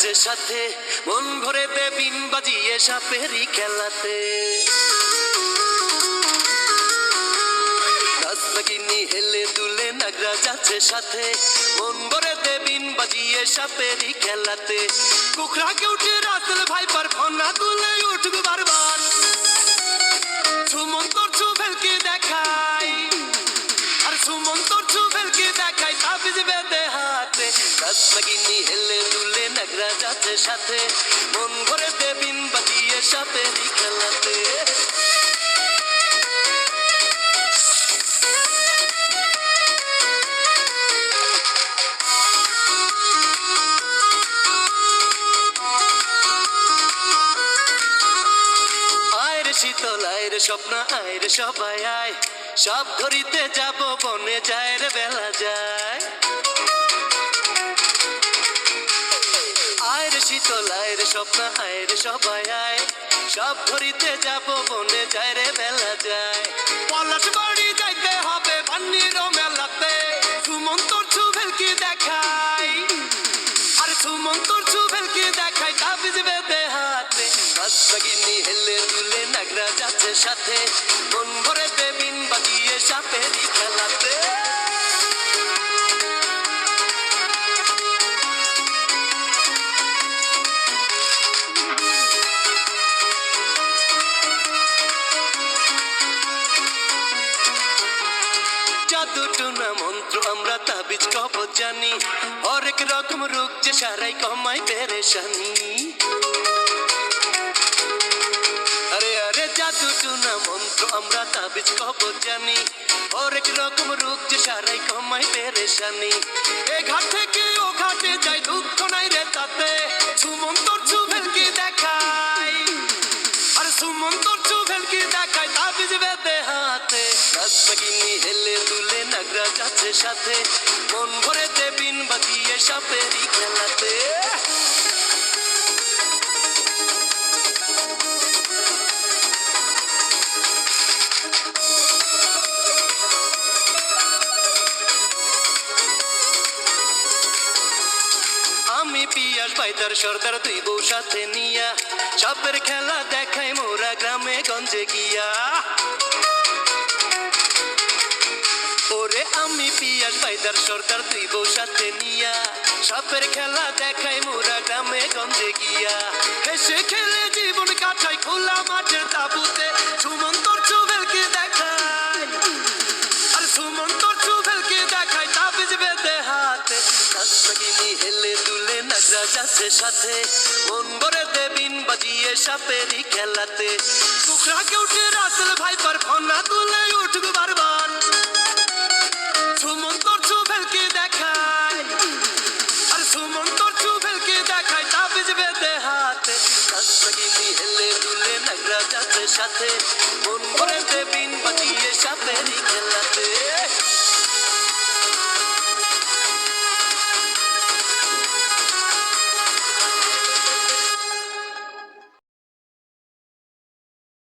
যাচ্ছে সাথে, মন ভরে দে বিন বাজিয়ে সাপেরই খেলাতে। নাগিনী হেলে দুলে নাগরা যাচ্ছে সাথে, মন ভরে দে বিন বাজিয়ে সাপেরই খেলাতে। কুকড়াকে উঠে রাসেল ভাইপার ফোনা তুলে উঠবে বারবার, সুমন তোর ছুভেলকে দেখাই, আর সুমন তোর ছুভেলকে দেখাই তাবিজ বেঁধে হাতে। নাগিনী হেলে দুলে নাগরা যাচ্ছে সাথে, মন ভরে দে বিন বাজিয়ে সাপেরই খেলাতে। শীতল আয়ের স্বপ্ন আয়ের সবাই আয়, সব ধরিতে যাব বনে যায় রে বেলা যায়। আয়ের শীতল আয়ের স্বপ্ন আয়ের সবাই আয়, সব ধরিতে যাব বনে যায় রে বেলা যায়। পলাশ বাড়ি যাইতে হবে পান্নির মেলাতে, সুমন তোর ছুভেলকি দেখাই, আর সুমন তোর ছুভেলকি দেখাই তাবিজ বেঁধে হাতে। নাগিনী হেলে দুলে নাগরা যাচ্ছে সাথে, মন ভরে দে বিন বাজিয়ে সাপেরই খেলাতে। জাদু টুনা মন্ত্র আমরা তাবিজ কবজ জানি, হরেক রকম রোগ যে সারাই কমাই পেরেশানি। আরে আরে জাদু টুনা মন্ত্র আমরা তাবিজ কবজ জানি, হরেক রকম রোগ যে সারাই কমাই পেরেশানি। এ ঘাট থেকে ও ঘাটে যাই দুঃখ নাই রে তাতে, সুমন তোর ছুভেলকি দেখাই, আর সুমন তোর ছুভেলকি দেখাই তাবিজ বেঁধে হাতে। নাগিনী হেলে দুলে নাগরা যাচ্ছে সাথে, মন ভরে দে বিন বাজিয়ে সাপেরই খেলাতে। আমি পিয়াস পাইতার সর্দার দুই বউ সাথে নিয়া, সাপের খেলা দেখাই মোরা গ্রামে গঞ্জে গিয়া। ওরে আমি পিয়াস পাইতার সর্দার দুই বউ সাথে নিয়া, সাপের খেলা দেখাই মোরা গ্রামে গঞ্জে গিয়া। হেসে খেলে জীবন কাটাই খোলা মাঠের তাবুতে, সুমন তোর ছুভেলকে দেখাই, আর সুমন তোর ছুভেলকে দেখাই তাবিজ বেঁধে হাতে। নাগিনী হেলে দুলে নাগরা যাচ্ছে সাথে, মন ভরে দে বিন বাজিয়ে সাপেরই খেলাতে। কুকড়াকে উঠে রাসেল ভাইপার ফোনা তুলে উঠবে বারবার, সুমন তোর ছুভেলকে দেখাই, আর সুমন তোর ছুভেলকে দেখাই তাবিজ বেঁধে হাতে। নাগিনী হেলে দুলে নাগরা যাচ্ছে সাথে, মন ভরে দে বিন বাজিয়ে সাপেরই খেলাতে।